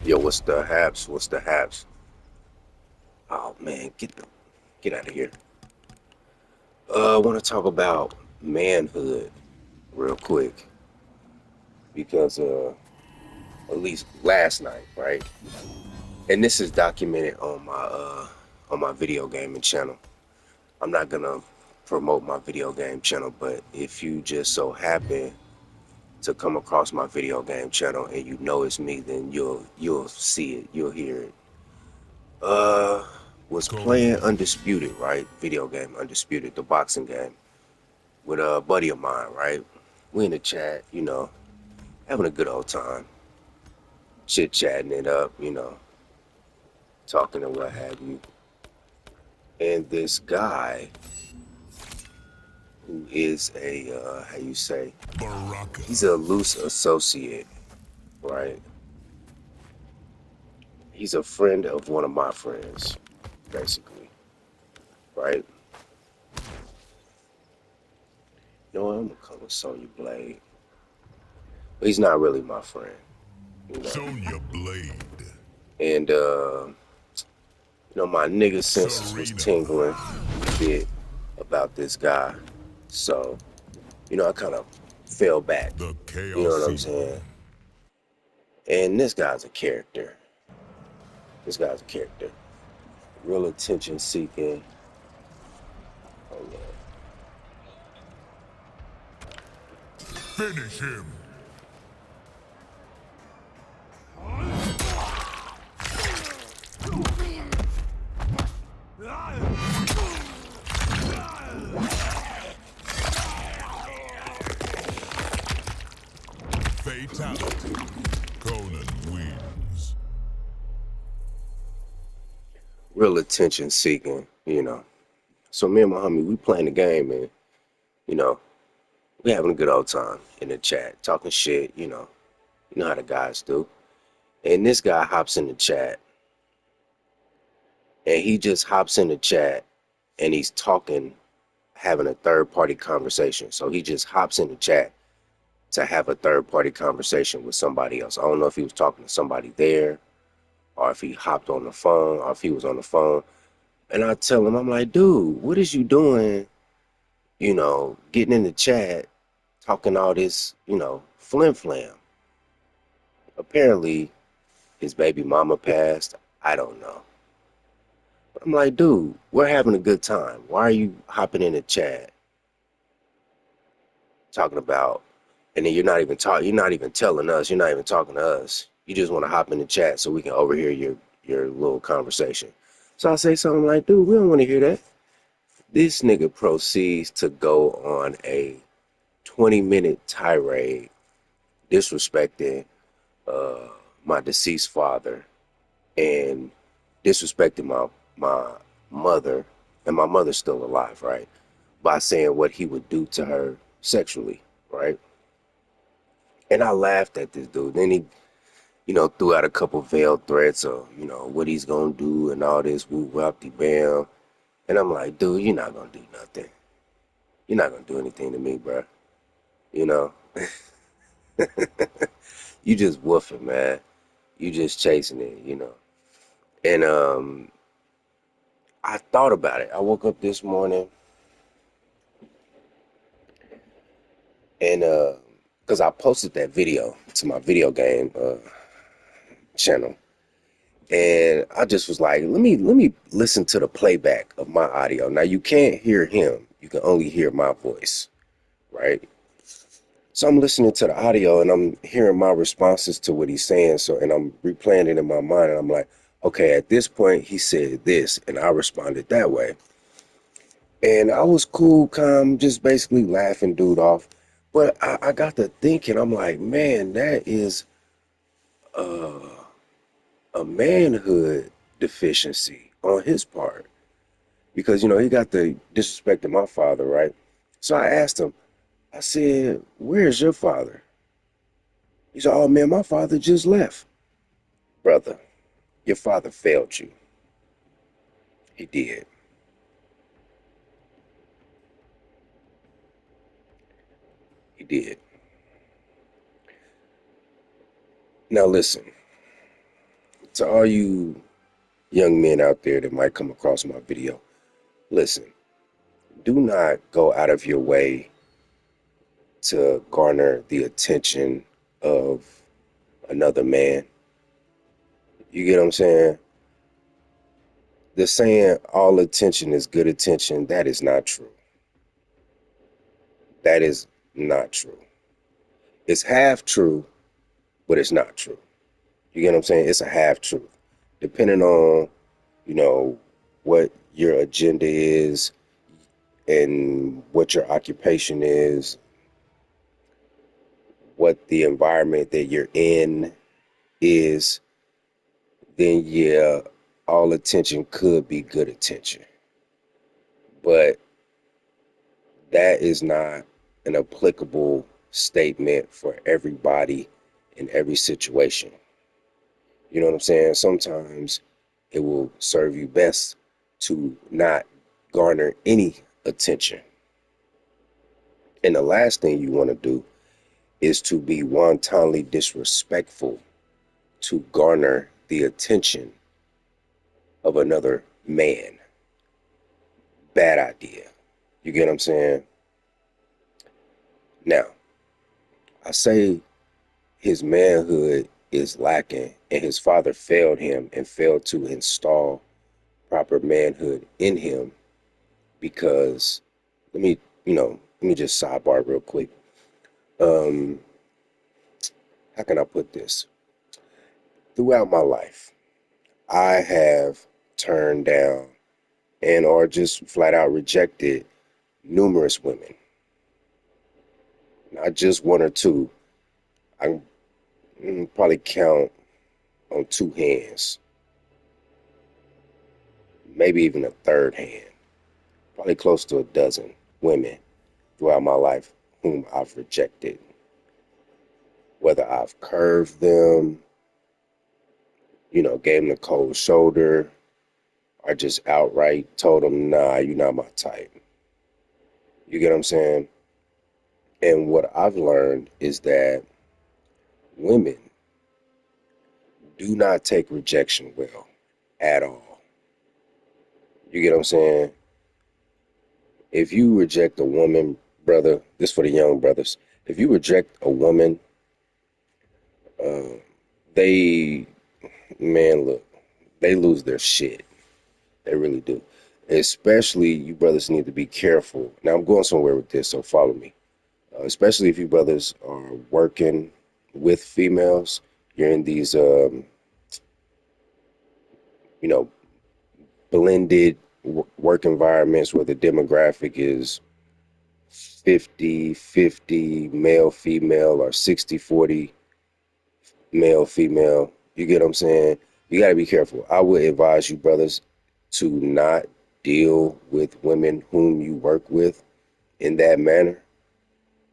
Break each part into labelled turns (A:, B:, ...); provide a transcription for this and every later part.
A: Yo, what's the haps? What's the haps? Oh man, get out of here. I want to talk about manhood real quick because at least last night, right? And this is documented on my video gaming channel. I'm not gonna promote my video game channel, but if you just so happen to come across my video game channel and you know it's me, then you'll see it, you'll hear it. Uh, was playing
B: Conan.
A: Undisputed, right? Video game Undisputed, the boxing game, with a buddy of mine, right? We in the chat, having a good old time, chit chatting it up, talking and what have you. And this guy who is a how you say,
B: Baraka.
A: he's a loose associate, right? He's a friend of one of my friends, basically, right? You know what? I'm gonna call him Sonya Blade, but he's not really my friend, you know.
B: Sonya Blade.
A: And my nigga senses was
B: Serena.
A: tingling a bit about this guy. So, I kind of fell back.
B: The
A: You know what I'm
B: Chaosium.
A: saying? And this guy's a character. This guy's a character. Real attention seeking. Hold on.
B: Finish him. Fatality. Conan wins.
A: Real attention seeking. So me and my homie, we playing the game and, you know, we having a good old time in the chat, talking shit. You know how the guys do. And this guy hops in the chat and he just hops in the chat and he's talking, having a third party conversation. So he just hops in the chat to have a third party conversation with somebody else. I don't know if he was talking to somebody there or if he hopped on the phone or if he was on the phone. And I tell him, I'm like, dude, what is you doing? Getting in the chat, talking all this, flim flam. Apparently, his baby mama passed. I don't know. But I'm like, dude, we're having a good time. Why are you hopping in the chat talking about, and then you're not even telling us, you're not even talking to us. You just want to hop in the chat so we can overhear your little conversation. So I say something like, dude, we don't want to hear that. This nigga proceeds to go on a 20-minute tirade disrespecting uh, my deceased father and disrespecting my mother, and my mother's still alive, right? By saying what he would do to her sexually, right? And I laughed at this dude. Then he, threw out a couple veiled threats of, what he's gonna do and all this woo wopty bam. And I'm like, dude, you're not gonna do nothing. You're not gonna do anything to me, bro. You know, you just woofing, man. You just chasing it. And I thought about it. I woke up this morning and because I posted that video to my video game channel, and I just was like, let me listen to the playback of my audio. Now you can't hear him; you can only hear my voice, right? So I'm listening to the audio and I'm hearing my responses to what he's saying. So and I'm replaying it in my mind, and I'm like, okay, at this point he said this, and I responded that way. And I was cool, calm, just basically laughing dude off. But I got to thinking, I'm like, man, that is uh, a manhood deficiency on his part. Because, he got the disrespect of my father, right? So I asked him, I said, where's your father? He said, oh man, my father just left. Brother, your father failed you. He did. He did. Now listen, To all you young men out there that might come across my video, listen, do not go out of your way to garner the attention of another man. You get what I'm saying? The saying all attention is good attention, that is not true. That is not true. It's half true, but it's not true. You get what I'm saying? It's a half truth. Depending on, you know, what your agenda is and what your occupation is, what the environment that you're in is, then yeah, all attention could be good attention. But that is not an applicable statement for everybody in every situation. You know what I'm saying? Sometimes it will serve you best to not garner any attention. And the last thing you want to do is to be wantonly disrespectful to garner the attention of another man. Bad idea. You get what I'm saying? Now, I say his manhood is lacking and his father failed him and failed to install proper manhood in him because let me, let me just sidebar real quick. Um, how can I put this? Throughout my life, I have turned down and or just flat out rejected numerous women. Not just one or two. I can probably count on two hands, maybe even a third hand. Probably close to a dozen women throughout my life whom I've rejected. Whether I've curved them, gave them the cold shoulder, or just outright told them, nah, you're not my type. You get what I'm saying? And what I've learned is that women do not take rejection well at all. You get what I'm saying? If you reject a woman, brother, this for the young brothers, if you reject a woman, uh, they, man, look, they lose their shit. They really do. Especially you brothers need to be careful. Now I'm going somewhere with this, so follow me. Especially if you brothers are working with females, you're in these, you know, blended work environments where the demographic is 50-50 male female or 60-40 male female. You get what I'm saying? You got to be careful. I would advise you brothers to not deal with women whom you work with in that manner.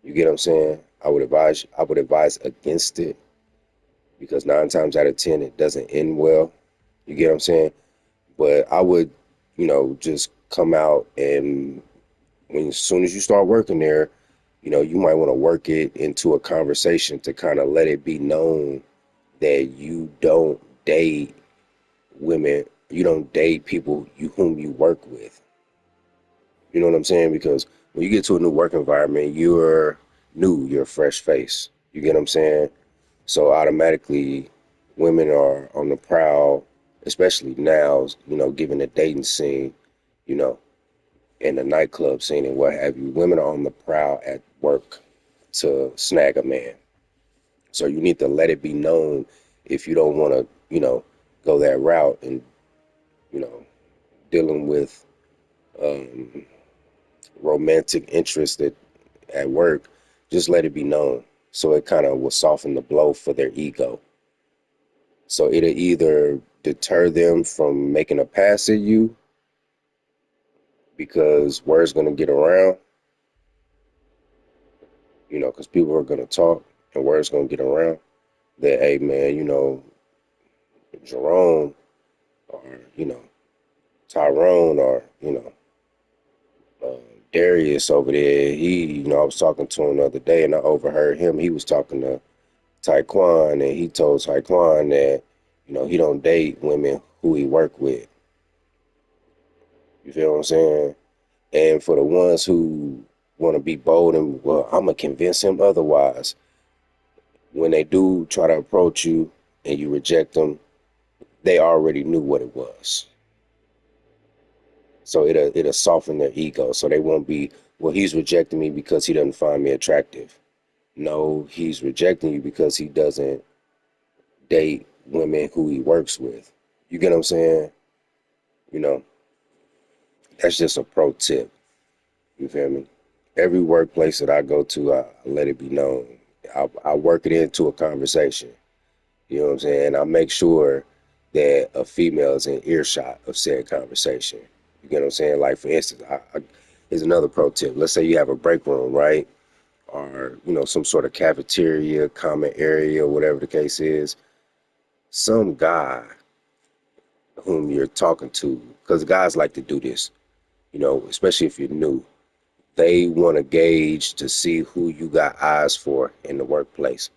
A: You get what I'm saying? I would advise against it because 9 times out of 10 it doesn't end well. You get what I'm saying? But I would, just come out and as soon as you start working there, you might want to work it into a conversation to kind of let it be known that you don't date women, you don't date people whom you work with. You know what I'm saying? Because when you get to a new work environment, you're new, you're a fresh face. You get what I'm saying? So automatically, women are on the prowl, especially now, given the dating scene, you know, and the nightclub scene and what have you. Women are on the prowl at work to snag a man. So you need to let it be known if you don't want to, go that route and, you know, dealing with um, romantic interest at work, just let it be known. So it kind of will soften the blow for their ego. So it'll either deter them from making a pass at you because word's going to get around, because people are going to talk and word's going to get around that, hey, man, Jerome or, Tyrone or, uh, Darius over there, I was talking to him the other day and I overheard him. He was talking to Taekwon and he told Taekwon that, He don't date women who he work with. You feel what I'm saying? And for the ones who want to be bold and, well, I'm gonna convince him otherwise. When they do try to approach you and you reject them, they already knew what it was. So it'll soften their ego. So they won't be, well, he's rejecting me because he doesn't find me attractive. No, he's rejecting you because he doesn't date women who he works with. You get what I'm saying? You know, that's just a pro tip. You feel me? Every workplace that I go to, I let it be known. I work it into a conversation. You know what I'm saying? I make sure that a female is in earshot of said conversation. You get what I'm saying? Like, for instance, here's another pro tip. Let's say you have a break room, right? Or, some sort of cafeteria, common area, whatever the case is. Some guy whom you're talking to, because guys like to do this, especially if you're new, they want to gauge to see who you got eyes for in the workplace.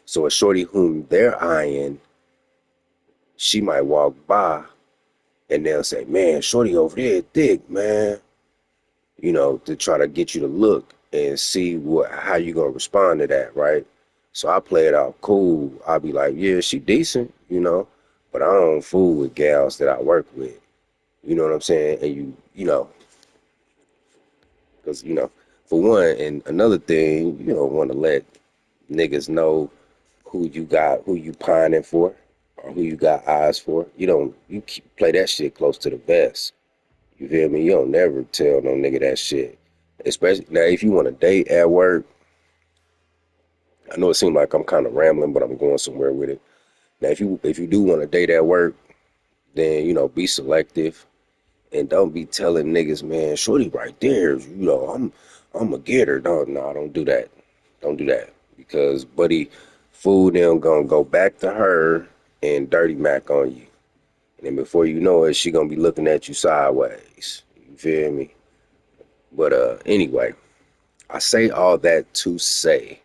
A: So a shorty whom they're eyeing, she might walk by and they'll say, man, shorty over there thick, man, to try to get you to look and see how you gonna respond to that, right? So I play it out cool. I'll be like, yeah, she decent, but I don't fool with gals that I work with. You know what I'm saying? And because, for one, and another thing, you don't want to let niggas know who you pining for, or who you got eyes for. Play that shit close to the vest. You feel me? You don't never tell no nigga that shit. Especially now, if you want to date at work, I know it seems like I'm kind of rambling, but I'm going somewhere with it. Now, if you do want to date at work, then be selective and don't be telling niggas, man, shorty right there. I'm a getter. No, don't do that. Don't do that because buddy, fool them gonna go back to her and dirty Mac on you, and then before you know it, she gonna be looking at you sideways. You feel me? But anyway, I say all that to say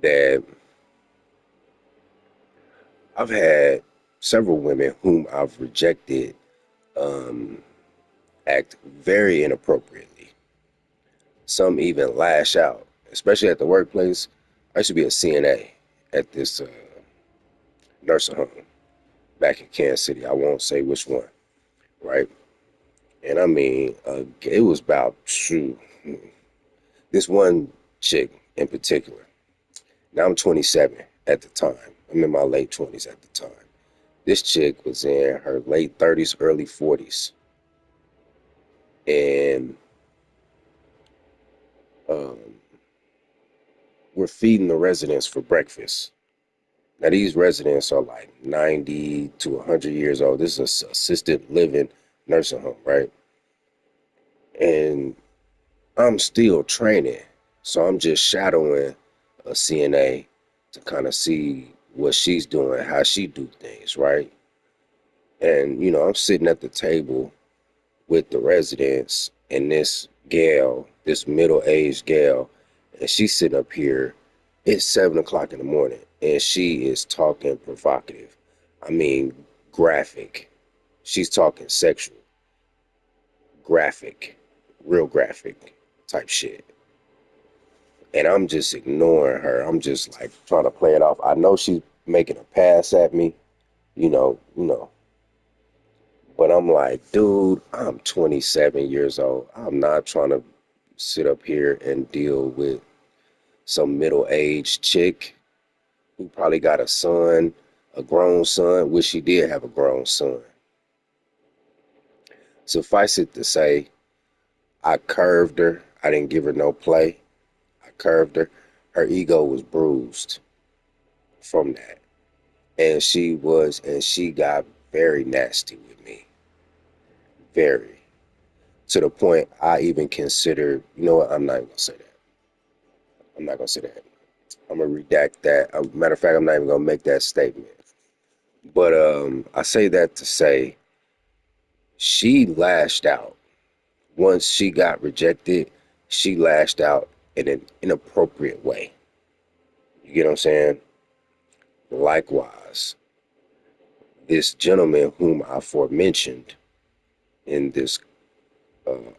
A: that I've had several women whom I've rejected um, act very inappropriately. Some even lash out, especially at the workplace. I used to be a CNA at this nursing home back in Kansas City. I won't say which one, right? And I mean, it was about, shoot, this one chick in particular. Now I'm 27 at the time. I'm in my late 20s at the time. This chick was in her late 30s, early 40s. And um, we're feeding the residents for breakfast. Now, these residents are like 90 to 100 years old. This is an assisted living nursing home, right? And I'm still training. So I'm just shadowing a CNA to kind of see what she's doing, how she do things, right? And, I'm sitting at the table with the residents and this gal, this middle-aged gal, and she's sitting up here. It's 7 o'clock in the morning, and she is talking provocative. I mean, graphic. She's talking sexual, graphic, real graphic type shit. And I'm just ignoring her. I'm just like trying to play it off. I know she's making a pass at me, but I'm like, dude, I'm 27 years old. I'm not trying to sit up here and deal with some middle-aged chick who probably got a son, a grown son. Wish she did have a grown son. Suffice it to say, I curved her. I didn't give her no play. I curved her. Her ego was bruised from that. And she got very nasty with me. Very. To the point I even considered, you know what, I'm not even gonna say that. I'm not gonna say that. I'm gonna redact that. Matter of fact, I'm not even gonna make that statement. But I say that to say she lashed out. Once she got rejected, she lashed out in an inappropriate way. You get what I'm saying? Likewise. this gentleman whom I forementioned in this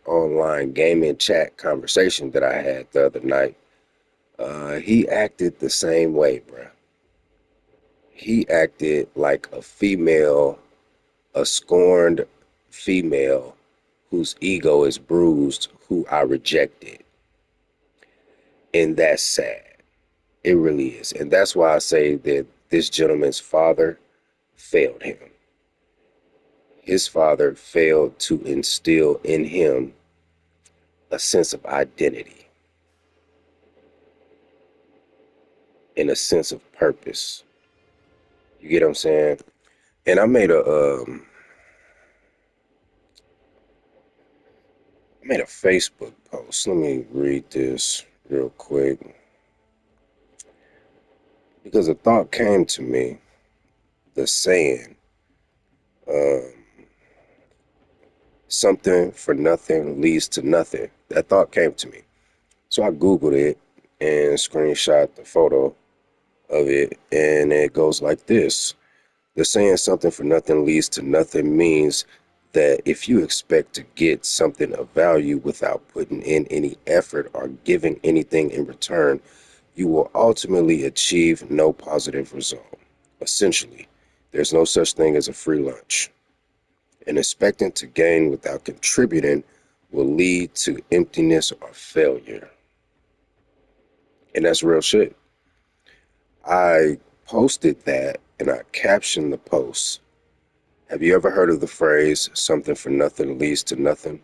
A: online gaming chat conversation that I had the other night, he acted the same way, bruh. He acted like a female, a scorned female whose ego is bruised, who I rejected. And that's sad. It really is. And that's why I say that this gentleman's father failed him. His father failed to instill in him a sense of identity and a sense of purpose. You get what I'm saying? And I made a Facebook post. Let me read this real quick because a thought came to me. The saying, um, "something for nothing leads to nothing." That thought came to me, so I googled it and screenshot the photo of it, and it goes like this: the saying "something for nothing leads to nothing" means that if you expect to get something of value without putting in any effort or giving anything in return, you will ultimately achieve no positive result. Essentially, there's no such thing as a free lunch, and expecting to gain without contributing will lead to emptiness or failure. And that's real shit. I posted that and I captioned the post. Have you ever heard of the phrase, "something for nothing leads to nothing"?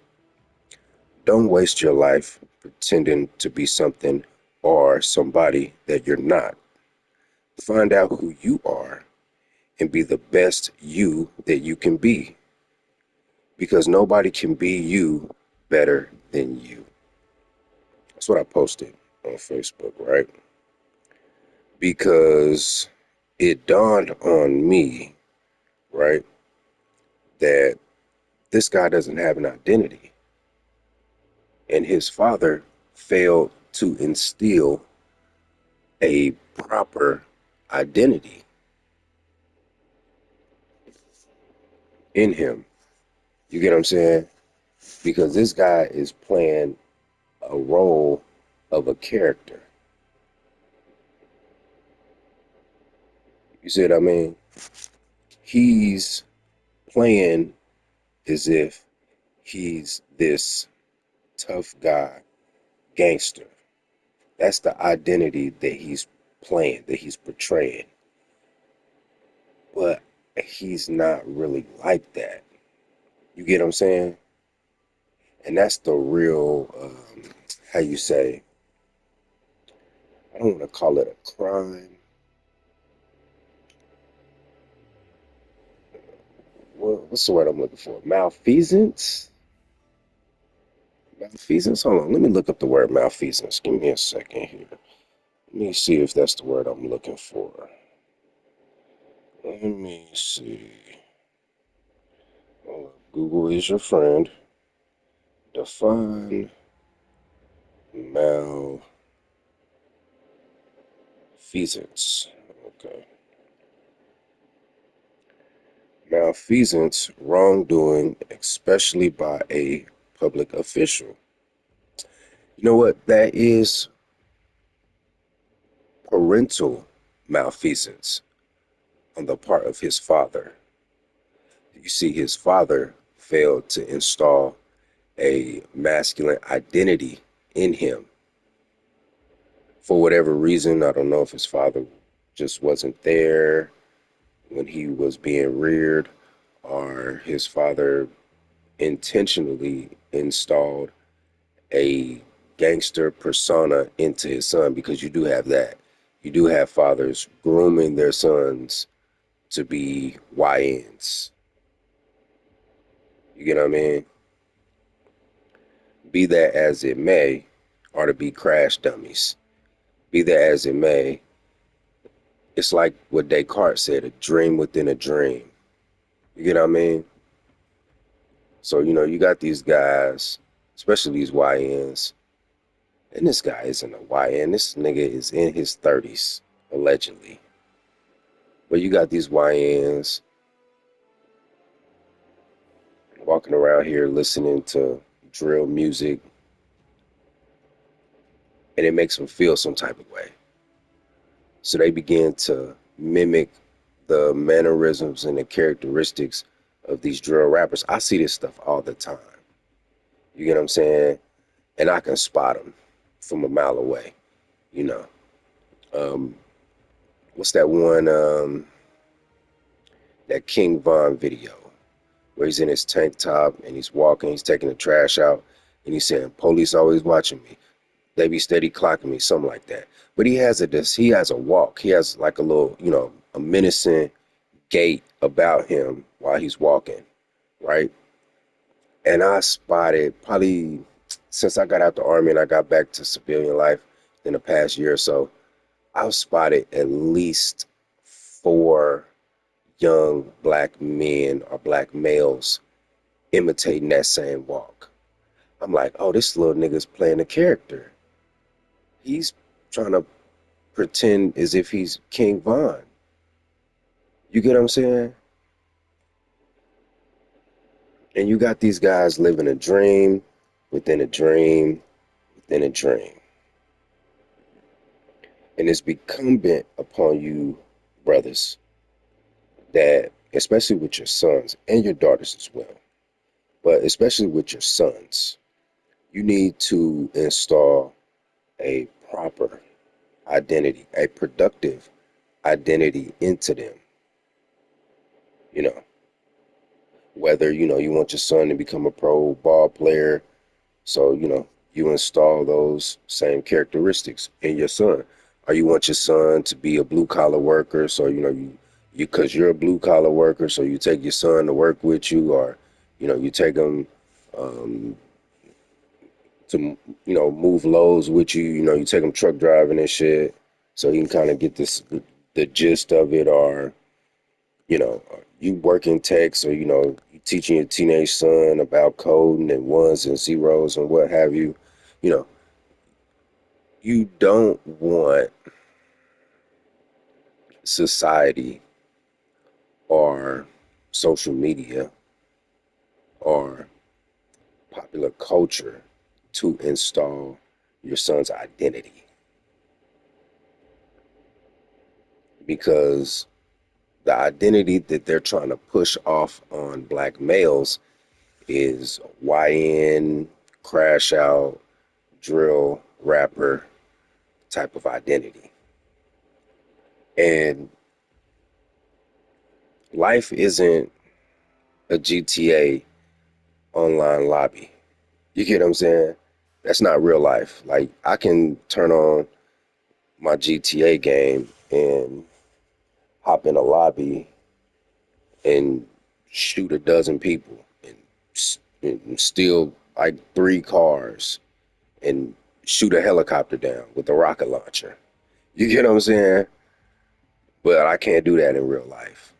A: Don't waste your life pretending to be something or somebody that you're not. Find out who you are and be the best you that you can be, because nobody can be you better than you. That's what I posted on Facebook, right? Because it dawned on me, right, that this guy doesn't have an identity, and his father failed to instill a proper identity in him. You get what I'm saying? Because this guy is playing a role of a character. You see what I mean? He's playing as if he's this tough guy, gangster. That's the identity that he's playing, that he's portraying. But he's not really like that. You get what I'm saying? And that's the real, how you say, I don't want to call it a crime. What's the word I'm looking for? Malfeasance? Malfeasance? Hold on. Let me look up the word malfeasance. Give me a second here. Let me see if that's the word I'm looking for. Let me see. Google is your friend. Define malfeasance. Okay. Malfeasance, wrongdoing, especially by a public official. You know what? That is parental malfeasance on the part of his father. You see, his father failed to install a masculine identity in him. For whatever reason, I don't know if his father just wasn't there when he was being reared, or his father intentionally installed a gangster persona into his son, because you do have that. You do have fathers grooming their sons to be YNs. You get what I mean? Be that as it may, or to be crash dummies. Be that as it may, it's like what Descartes said, a dream within a dream. You get what I mean? So, you got these guys, especially these YNs, and this guy isn't a YN. This nigga is in his 30s, allegedly. But you got these YNs walking around here listening to drill music, and it makes them feel some type of way. So they begin to mimic the mannerisms and the characteristics of these drill rappers. I see this stuff all the time. You get what I'm saying? And I can spot them from a mile away. You know, um, what's that one? That King Von video where he's in his tank top and he's walking, he's taking the trash out, and he's saying, "Police always watching me. They be steady clocking me," something like that. But he has a walk. He has like a little, a menacing gait about him while he's walking, right? And I spotted probably since I got out the army and I got back to civilian life in the past year or so, I've spotted at least four young black men or black males imitating that same walk. I'm like, oh, this little nigga's playing a character. He's trying to pretend as if he's King Von. You get what I'm saying? And you got these guys living a dream within a dream within a dream. And it's incumbent upon you, brothers, that especially with your sons and your daughters as well, but especially with your sons, you need to install a proper identity, a productive identity into them. You know, whether, you want your son to become a pro ball player, so, you install those same characteristics in your son. Or you want your son to be a blue collar worker, so, because you're a blue collar worker, so you take your son to work with you, or, you take him um, to, move loads with you, you take him truck driving and shit, so he can kind of get the gist of it, or, you work in tech, so, you teaching your teenage son about coding and ones and zeros and what have you. You know, you don't want society or social media or popular culture to install your son's identity, because the identity that they're trying to push off on black males is YN, crash out, drill, rapper type of identity. And life isn't a GTA online lobby. You get what I'm saying? That's not real life. Like, I can turn on my GTA game and hop in a lobby and shoot a dozen people and steal like three cars and shoot a helicopter down with a rocket launcher. You get what I'm saying? But I can't do that in real life.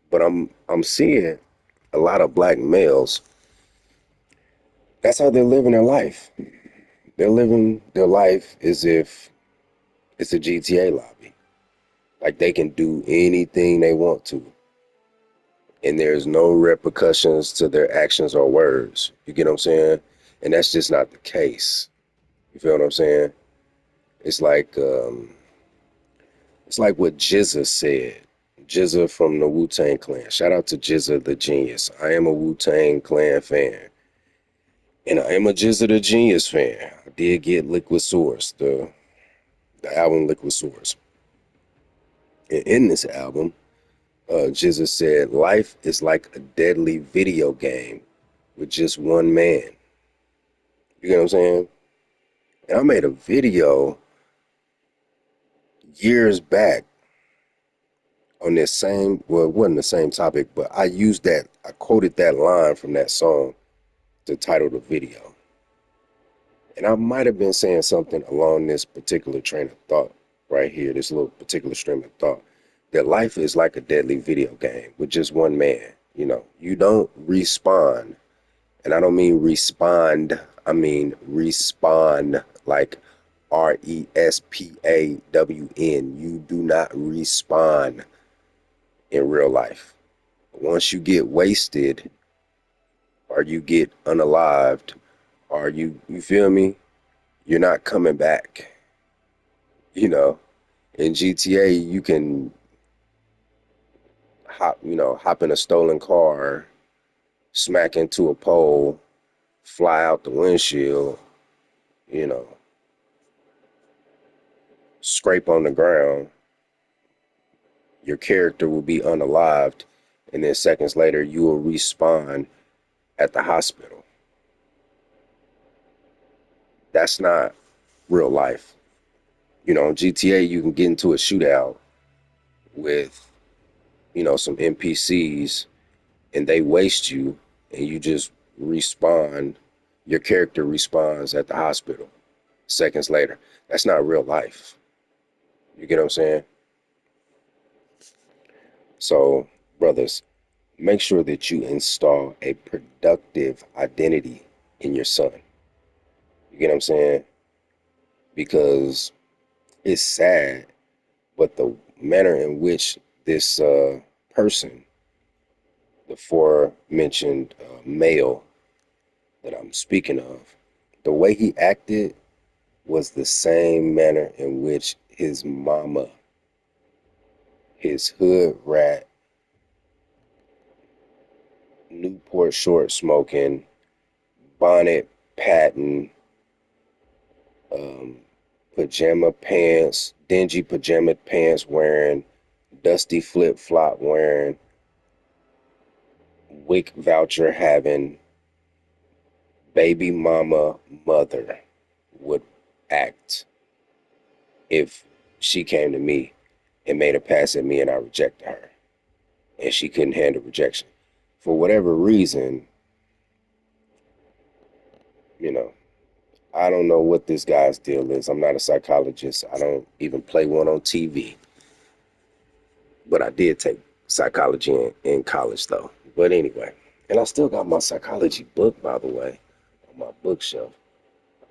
A: But I'm seeing a lot of black males. That's how they're living their life. They're living their life as if it's a GTA lobby. Like they can do anything they want to. And there's no repercussions to their actions or words. You get what I'm saying? And that's just not the case. You feel what I'm saying? It's like um, it's like what Jizza said. Jizza from the Wu-Tang Clan. Shout out to Jizza the Genius. I am a Wu-Tang Clan fan. And I am a Jizza the Genius fan. I did get Liquid Source, the album Liquid Source. And in this album, Jizza said, life is like a deadly video game with just one man. You get what I'm saying? And I made a video years back on this same, well, it wasn't the same topic, but I quoted that line from that song to title the video. And I might have been saying something along this particular train of thought right here, this little particular stream of thought, that life is like a deadly video game with just one man. You don't respawn. And I don't mean respond, I mean respawn, like RESPAWN. You do not respawn in real life. Once you get wasted or you get unalived, or you feel me? You're not coming back. You know, in GTA, you can hop in a stolen car, smack into a pole, fly out the windshield, you know, scrape on the ground. Your character will be unalived, and then seconds later, you will respawn at the hospital. That's not real life. In GTA, you can get into a shootout with, some NPCs, and they waste you, and you just respawn. Your character respawns at the hospital seconds later. That's not real life. You get what I'm saying? So, brothers, make sure that you install a productive identity in your son. You get what I'm saying? Because it's sad, but the manner in which this person, the aforementioned male that I'm speaking of, the way he acted was the same manner in which his mama, his hood rat, Newport short smoking, bonnet patting, um, pajama pants, dingy pajama pants wearing, dusty flip flop wearing, WIC voucher having, baby mama mother would act if she came to me and made a pass at me and I rejected her and she couldn't handle rejection. For whatever reason, you know, I don't know what this guy's deal is. I'm not a psychologist. I don't even play one on TV. But I did take psychology in college, though. But anyway, and I still got my psychology book, by the way, on my bookshelf.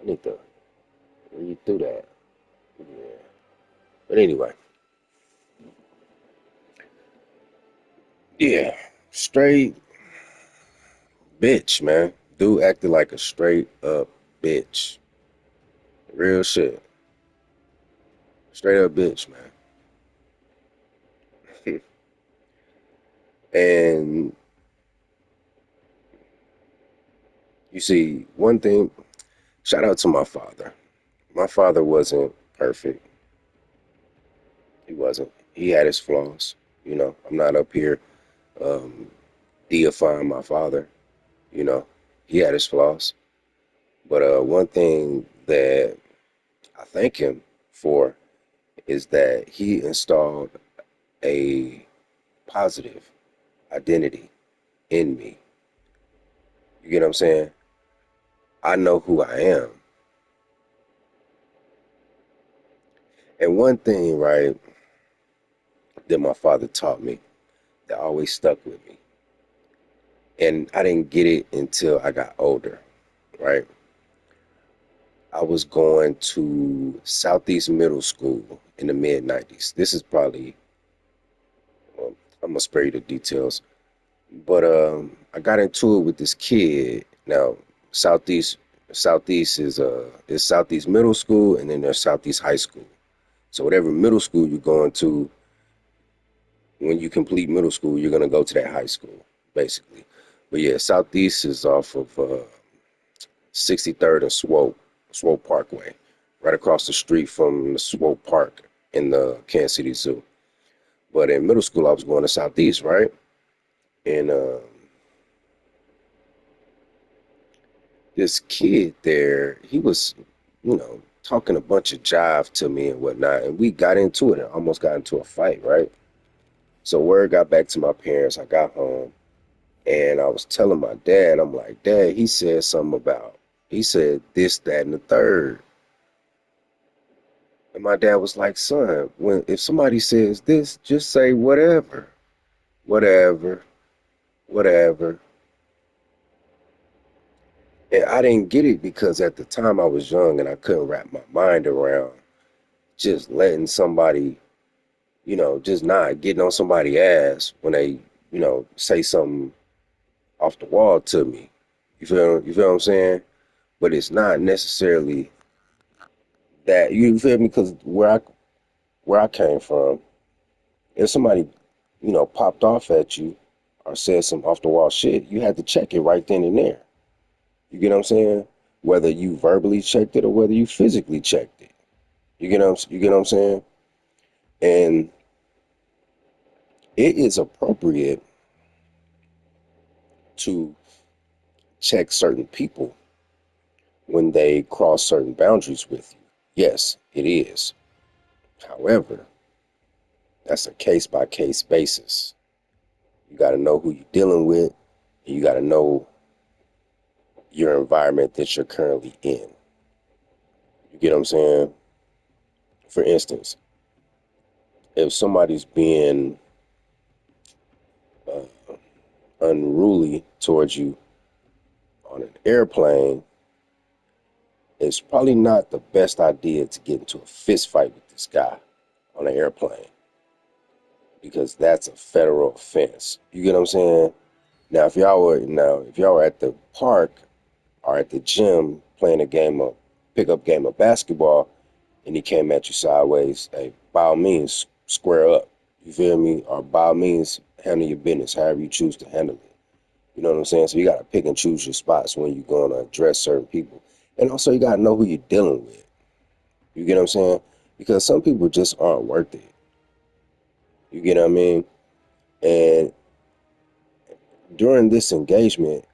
A: I need to read through that. Yeah. But anyway, yeah, straight bitch, man. Dude acted like a straight up bitch. Real shit. Straight up bitch, man. And you see, one thing, shout out to my father. My father wasn't perfect. He wasn't. He had his flaws. I'm not up here um, deifying my father. You know, he had his flaws. But one thing that I thank him for is that he installed a positive identity in me. You get what I'm saying? I know who I am. And one thing, right, that my father taught me that always stuck with me, and I didn't get it until I got older, right? I was going to Southeast Middle School in the mid 90s. This is probably, well, I'm gonna spare you the details, but I got into it with this kid. Now, Southeast Southeast is Southeast Middle School, and then there's Southeast High School. So whatever middle school you're going to, when you complete middle school, you're gonna go to that high school, basically. But yeah, Southeast is off of 63rd and Swope Parkway, right across the street from the Swope Park in the Kansas City Zoo. But in middle school, I was going to Southeast, right? And this kid there, he was, talking a bunch of jive to me and whatnot. And we got into it and almost got into a fight, right? So word got back to my parents. I got home and I was telling my dad, I'm like, Dad, he said this, that, and the third. And my dad was like, son, if somebody says this, just say whatever, whatever, whatever. And I didn't get it because at the time I was young and I couldn't wrap my mind around just letting somebody, just not getting on somebody's ass when they, say something off the wall to me. You feel what I'm saying? But it's not necessarily that, you feel me? Because where I came from, if somebody, popped off at you or said some off the wall shit, you had to check it right then and there. You get what I'm saying? Whether you verbally checked it or whether you physically checked it. You get what I'm saying? And it is appropriate to check certain people when they cross certain boundaries with you. Yes, it is. However, that's a case by case basis. You got to know who you're dealing with, and you got to know your environment that you're currently in. You get what I'm saying? For instance, if somebody's being uh, unruly towards you on an airplane, it's probably not the best idea to get into a fist fight with this guy on an airplane because that's a federal offense. You get what I'm saying? Now if y'all were at the park or at the gym playing a pickup game of basketball, and he came at you sideways, hey, by all means, square up. You feel me? Or by all means, handle your business however you choose to handle it. You know what I'm saying? So you got to pick and choose your spots when you're going to address certain people. And also, you got to know who you're dealing with. You get what I'm saying? Because some people just aren't worth it. You get what I mean? And during this engagement,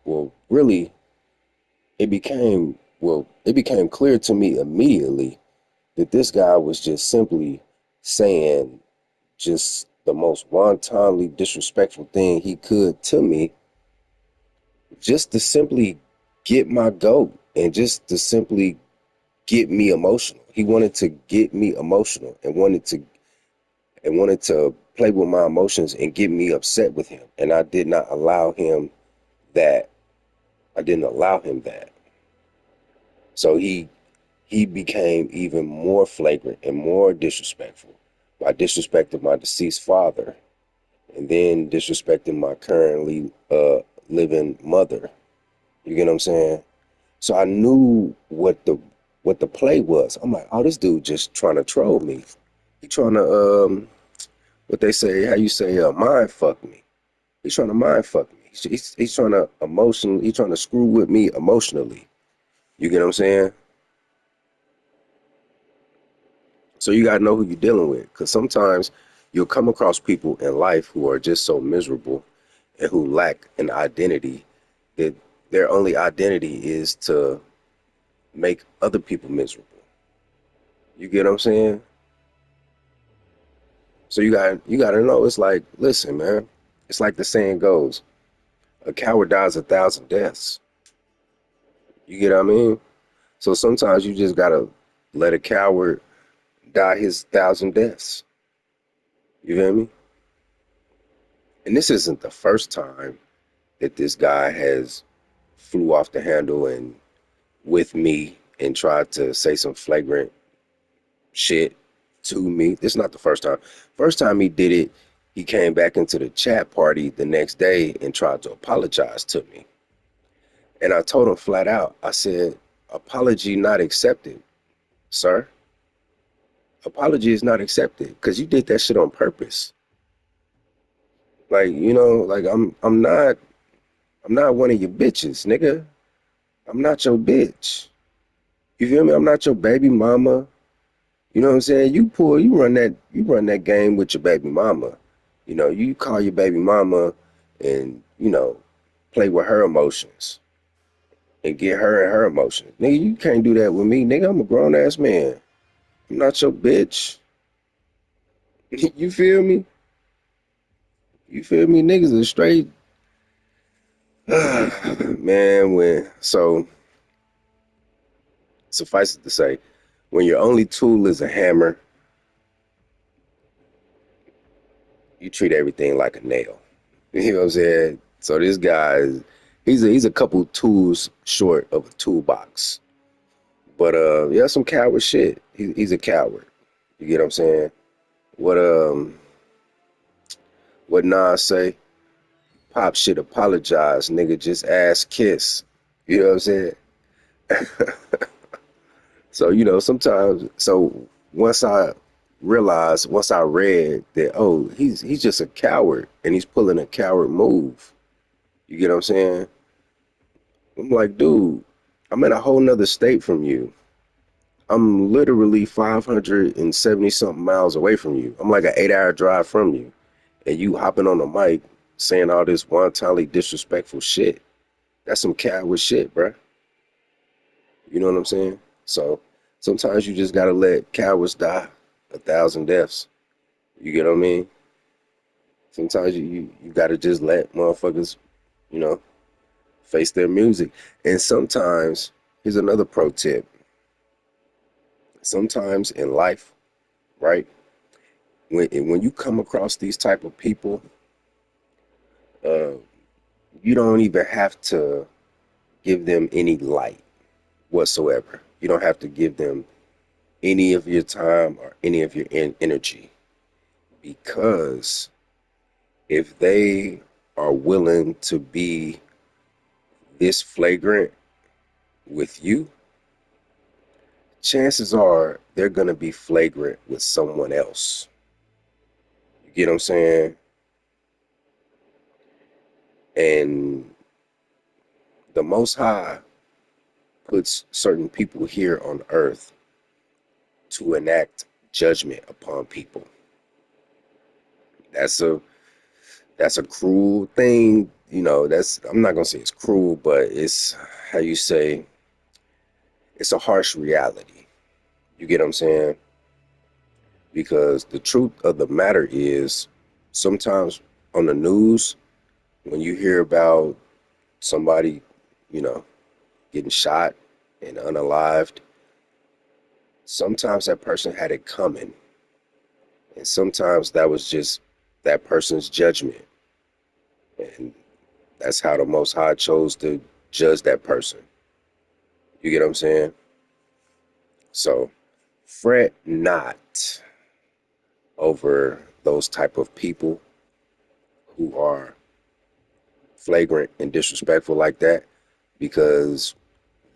A: it became clear to me immediately that this guy was just simply saying just the most wantonly disrespectful thing he could to me, just to simply get my goat and just to simply get me emotional. He wanted to get me emotional and wanted to play with my emotions and get me upset with him. And I did not allow him that. I didn't allow him that. So he became even more flagrant and more disrespectful by disrespecting my deceased father and then disrespecting my currently living mother. You get what I'm saying? So I knew what the play was. I'm like, oh, this dude just trying to troll me. He trying to what they say, how you say, mind fuck me. He's trying to mind fuck me. He's trying to emotionally. He's trying to screw with me emotionally. You get what I'm saying? So you gotta know who you're dealing with, because sometimes you'll come across people in life who are just so miserable and who lack an identity that their only identity is to make other people miserable. You get what I'm saying? So you gotta know. It's like, listen, man. It's like the saying goes: a coward dies a thousand deaths. You get what I mean? So sometimes you just gotta let a coward die his thousand deaths. You feel me? And this isn't the first time that this guy has flew off the handle and with me and tried to say some flagrant shit to me. This is not the first time. First time he did it, he came back into the chat party the next day and tried to apologize to me. And I told him flat out, I said, apology not accepted, sir. Apology is not accepted because you did that shit on purpose. Like, like I'm not one of your bitches, nigga. I'm not your bitch. You feel me? I'm not your baby mama. You know what I'm saying? You run that game with your baby mama. You call your baby mama and, play with her emotions and get her and her emotions. Nigga, you can't do that with me. Nigga, I'm a grown ass man. I'm not your bitch. You feel me? You feel me? Niggas are straight. Man, suffice it to say, when your only tool is a hammer, you treat everything like a nail. You know what I'm saying? So this guy, he's a couple tools short of a toolbox. But yeah, some coward shit. He's a coward. You get what I'm saying? What Nas say? Pop shit apologize, nigga. Just ask Kiss. You know what I'm saying? So, sometimes, so once I read that, oh, he's just a coward and he's pulling a coward move. You get what I'm saying? I'm like, dude, I'm in a whole nother state from you. I'm literally 570 something miles away from you. I'm like an 8 hour drive from you. And you hopping on the mic saying all this wantonly disrespectful shit. That's some coward shit, bruh. You know what I'm saying? So sometimes you just gotta let cowards die 1,000 deaths. You get what I mean? Sometimes you gotta just let motherfuckers, you know, face their music. And sometimes, here's another pro tip. Sometimes in life, right? When you come across these type of people, uh, you don't even have to give them any light whatsoever. You don't have to give them any of your time or any of your energy, because if they are willing to be this flagrant with you, chances are they're going to be flagrant with someone else. You get what I'm saying? And the Most High puts certain people here on earth to enact judgment upon people. That's a that's a cruel thing. That's, I'm not gonna say it's cruel, but it's, how you say, it's a harsh reality. You get what I'm saying? Because the truth of the matter is, sometimes on the news, when you hear about somebody, you know, getting shot and unalived, sometimes that person had it coming. And sometimes that was just that person's judgment. And that's how the Most High chose to judge that person. You get what I'm saying? So fret not over those type of people who are flagrant and disrespectful like that, because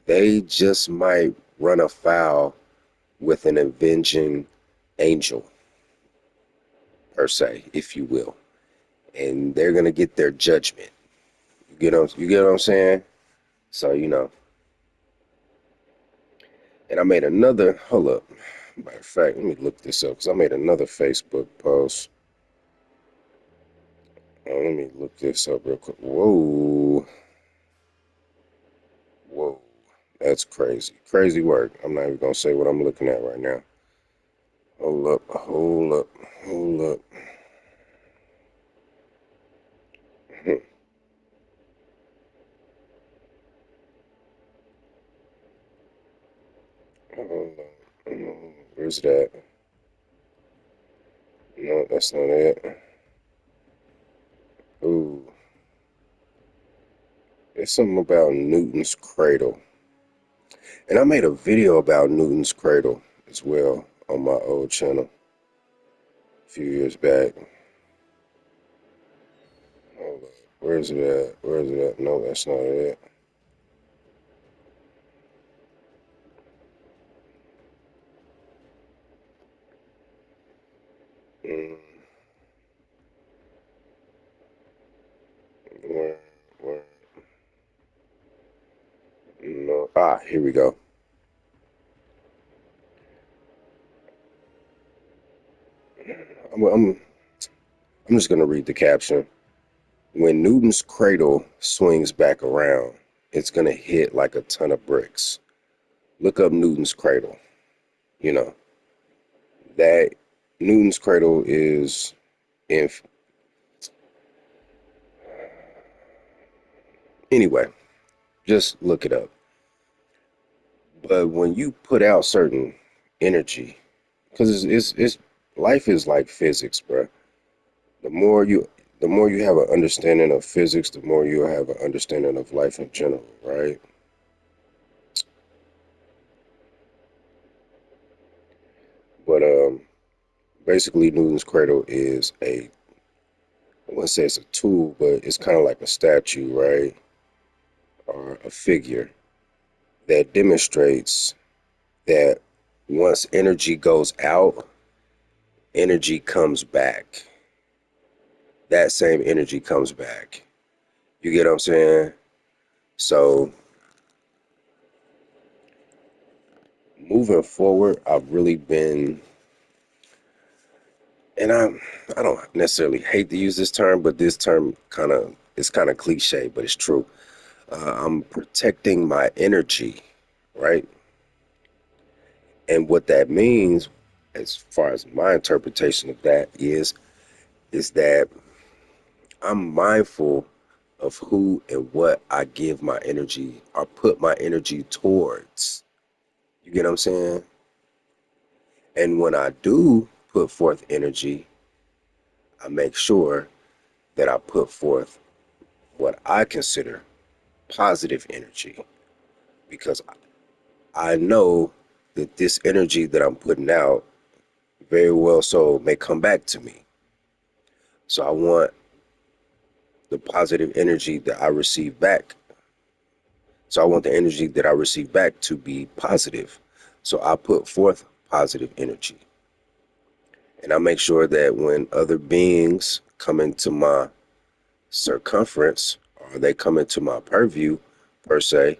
A: they just might run afoul with an avenging angel, per se, if you will. And they're gonna get their judgment. You get what I'm saying? So, and I made another, hold up. Matter of fact, let me look this up because I made another Facebook post. Let me look this up real quick. Whoa. Whoa. That's crazy. Crazy work. I'm not even gonna say what I'm looking at right now. Hold up, hold up, hold up. Hold up. Where's that? No, that's not it. Ooh, it's something about Newton's cradle. And I made a video about Newton's cradle as well on my old channel a few years back. Hold up. Where's it at? Where's it at? No, that's not it. Mm, where, where? No. Ah, here we go. I'm, I'm, I'm just gonna read the caption. When Newton's cradle swings back around, it's gonna hit like a ton of bricks. Look up Newton's cradle. You know that Newton's cradle is in. Anyway, just look it up. But when you put out certain energy, because it's life is like physics, bro. The more you the more you have an understanding of physics, the more you have an understanding of life in general, right? But basically, Newton's cradle is I wouldn't say it's a tool, but it's kind of like a statue, right? or a figure that demonstrates that once energy goes out, energy comes back. That same energy comes back. You get what I'm saying? So moving forward, I've really been, and I don't necessarily hate to use this term, but this term it's kind of cliche, but it's true. I'm protecting my energy, right? And what that means, as far as my interpretation of that is that I'm mindful of who and what I give my energy or put my energy towards. You get what I'm saying? And when I do put forth energy, I make sure that I put forth what I consider positive energy because I know that this energy that I'm putting out very well so may come back to me. So I want the positive energy that I receive back. So I want the energy that I receive back to be positive. So I put forth positive energy. And I make sure that when other beings come into my circumference or they come into my purview, per se,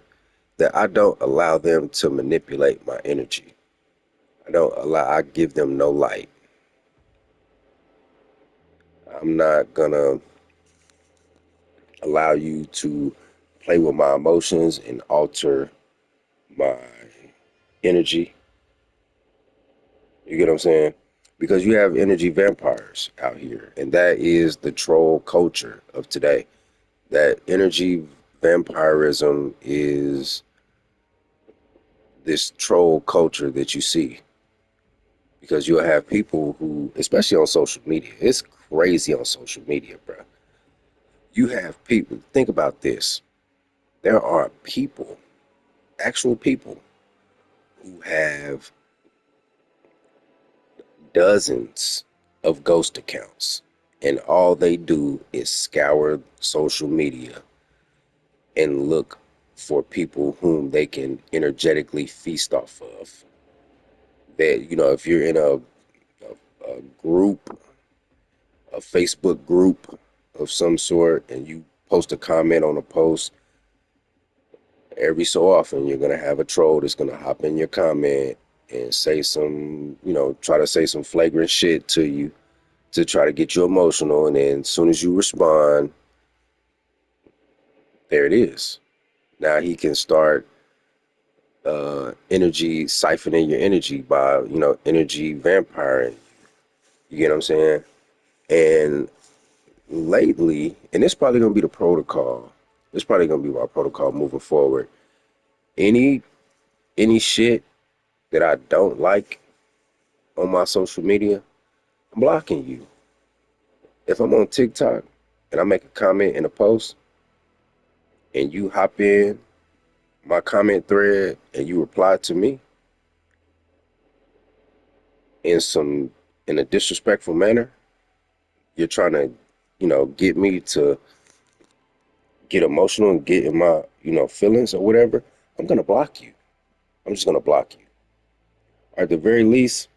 A: that I don't allow them to manipulate my energy. I give them no light. I'm not gonna allow you to play with my emotions and alter my energy. You get what I'm saying? Because you have energy vampires out here, and that is the troll culture of today. That energy vampirism is this troll culture that you see. Because you'll have people who, especially on social media, it's crazy on social media, bro. You have people, think about this. There are people, actual people, who have dozens of ghost accounts, and all they do is scour social media and look for people whom they can energetically feast off of. That, if you're in a group, a Facebook group of some sort, and you post a comment on a post, every so often you're gonna have a troll that's gonna hop in your comment and say some, try to say some flagrant shit to you to try to get you emotional, and then as soon as you respond, there it is. Now he can start energy siphoning your energy by energy vampiring. You get what I'm saying? And lately, and it's probably gonna be the protocol. It's probably gonna be our protocol moving forward. Any any shit that I don't like on my social media, I'm blocking you. If I'm on TikTok and I make a comment in a post and you hop in my comment thread and you reply to me in some in a disrespectful manner, you're trying to, get me to get emotional and get in my, feelings or whatever, I'm gonna block you. I'm just gonna block you. Or at the very least,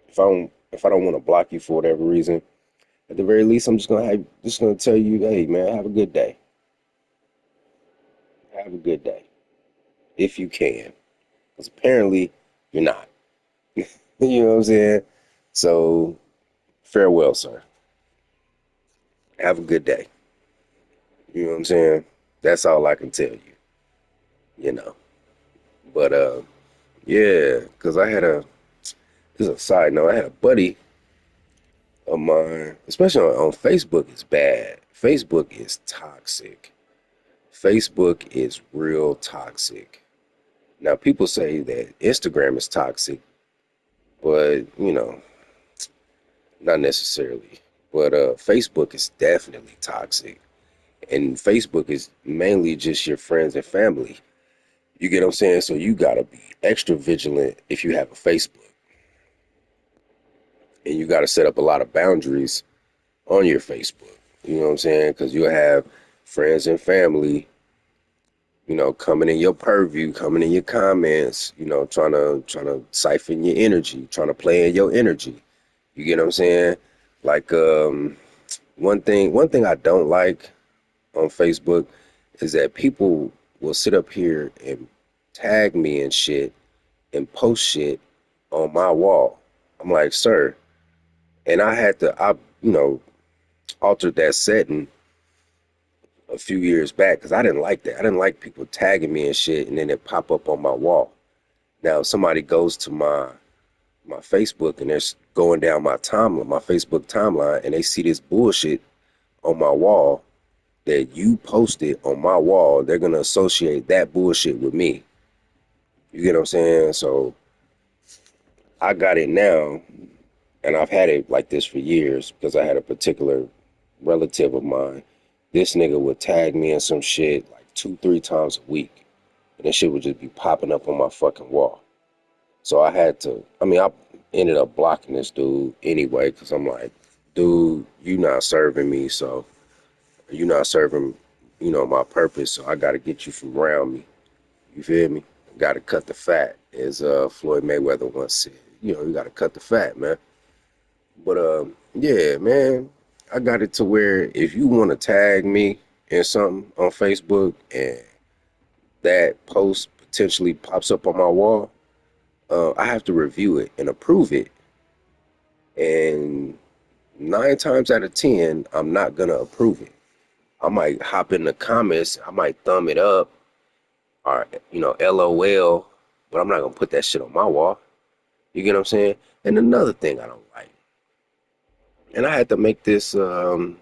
A: if I don't want to block you for whatever reason, at the very least, I'm just gonna tell you, hey man, have a good day. Have a good day. If you can. Because apparently you're not. You know what I'm saying? So farewell, sir. Have a good day. You know what I'm saying? That's all I can tell you, you know. But yeah, because this is a side note, I had a buddy of mine, especially on Facebook, it's bad. Facebook is toxic. Facebook is real toxic. Now, people say that Instagram is toxic, but, not necessarily. But Facebook is definitely toxic. And Facebook is mainly just your friends and family. You get what I'm saying? So you got to be extra vigilant if you have a Facebook. And you got to set up a lot of boundaries on your Facebook. You know what I'm saying? Because you'll have friends and family, coming in your purview, coming in your comments, trying to siphon your energy, trying to play in your energy. You get what I'm saying? Like one thing I don't like on Facebook is that people will sit up here and tag me and shit and post shit on my wall. I'm like, sir, and I altered that setting a few years back because I didn't like that. I didn't like people tagging me and shit and then it pop up on my wall. Now, if somebody goes to my Facebook and they're going down my timeline, my Facebook timeline, and they see this bullshit on my wall that you posted on my wall, they're gonna associate that bullshit with me. You get what I'm saying? So I got it now, and I've had it like this for years because I had a particular relative of mine. This nigga would tag me in some shit like two, three times a week, and this shit would just be popping up on my fucking wall. So I ended up blocking this dude anyway because I'm like, dude, you not serving me, so you not serving, my purpose. So I got to get you from around me. You feel me? Got to cut the fat, as Floyd Mayweather once said. You got to cut the fat, man. But yeah, man, I got it to where if you want to tag me in something on Facebook and that post potentially pops up on my wall, I have to review it and approve it. And 9 times out of 10, I'm not gonna approve it. I might hop in the comments, I might thumb it up, or LOL, but I'm not gonna put that shit on my wall. You get what I'm saying? And another thing I don't like, and I had to make this, I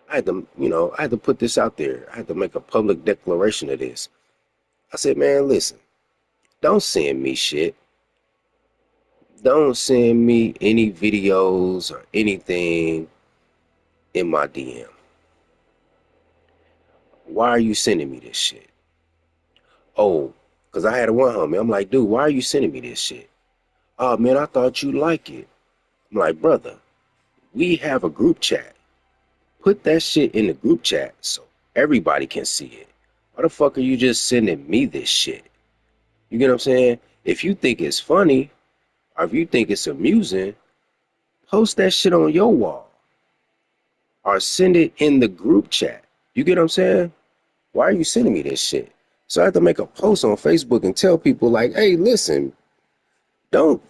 A: had to put this out there. I had to make a public declaration of this. I said, man, listen, don't send me shit. Don't send me any videos or anything in my DM. Why are you sending me this shit? Oh, because I had a one homie. I'm like, dude, why are you sending me this shit? Oh, man, I thought you'd like it. I'm like, brother, we have a group chat. Put that shit in the group chat so everybody can see it. Why the fuck are you just sending me this shit? You get what I'm saying? If you think it's funny or if you think it's amusing, post that shit on your wall or send it in the group chat. You get what I'm saying? Why are you sending me this shit? So I have to make a post on Facebook and tell people like, hey, listen, don't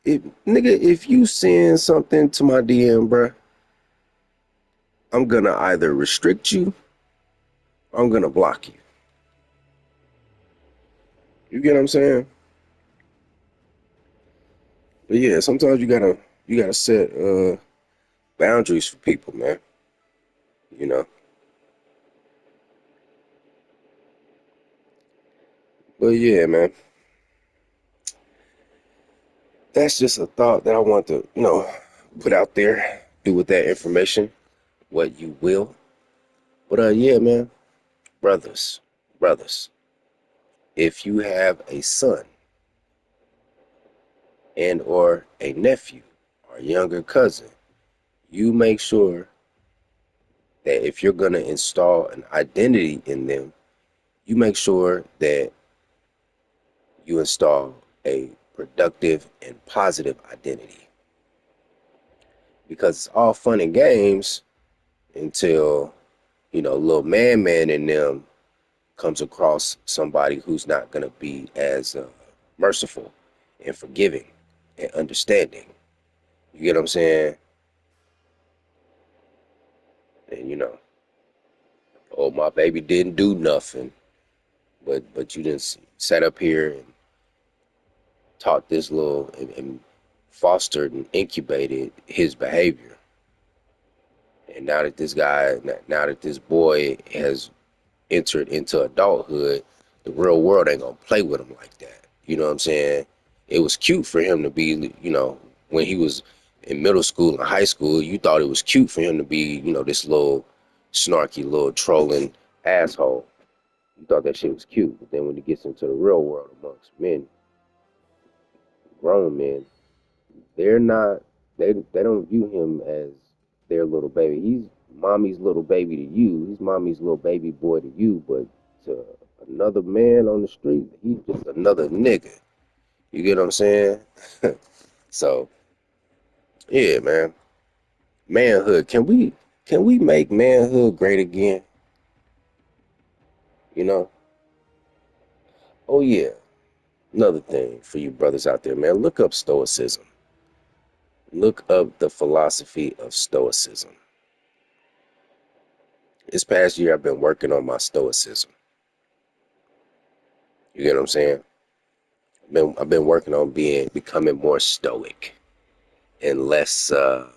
A: if you send something to my DM, bruh, I'm gonna either restrict you or I'm gonna block you. You get what I'm saying? But yeah, sometimes you gotta set boundaries for people, man. You know. But yeah, man, that's just a thought that I want to, put out there. Do with that information what you will. But yeah, man, brothers, if you have a son and or a nephew or younger cousin, you make sure that if you're gonna install an identity in them, you make sure that you install a productive and positive identity. Because it's all fun and games until, little man in them comes across somebody who's not going to be as merciful and forgiving and understanding. You get what I'm saying? And oh, my baby didn't do nothing, but you didn't sat up here and taught this little and fostered and incubated his behavior. And now that this boy has entered into adulthood, the real world ain't gonna play with him like that. You know what I'm saying? It was cute for him to be, when he was in middle school and high school, you thought it was cute for him to be, this little snarky, little trolling asshole. You thought that shit was cute. But then when he gets into the real world amongst men, grown men, they're not they don't view him as their little baby. He's mommy's little baby to you. He's mommy's little baby boy to you, but to another man on the street, he's just another nigga. You get what I'm saying? So yeah, man. Manhood. Can we make manhood great again? You know? Oh yeah. Another thing for you brothers out there, man. Look up stoicism. Look up the philosophy of stoicism. This past year I've been working on my stoicism. You get what I'm saying? I've been working on becoming more stoic and less how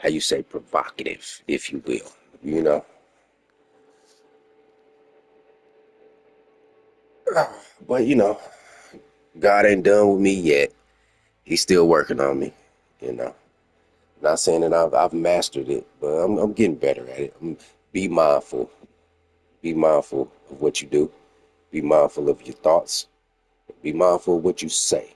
A: you say provocative, if you will. You know? But God ain't done with me yet. He's still working on me, you know. Not saying that I've mastered it, but I'm getting better at it. Be mindful. Be mindful of what you do. Be mindful of your thoughts. Be mindful of what you say.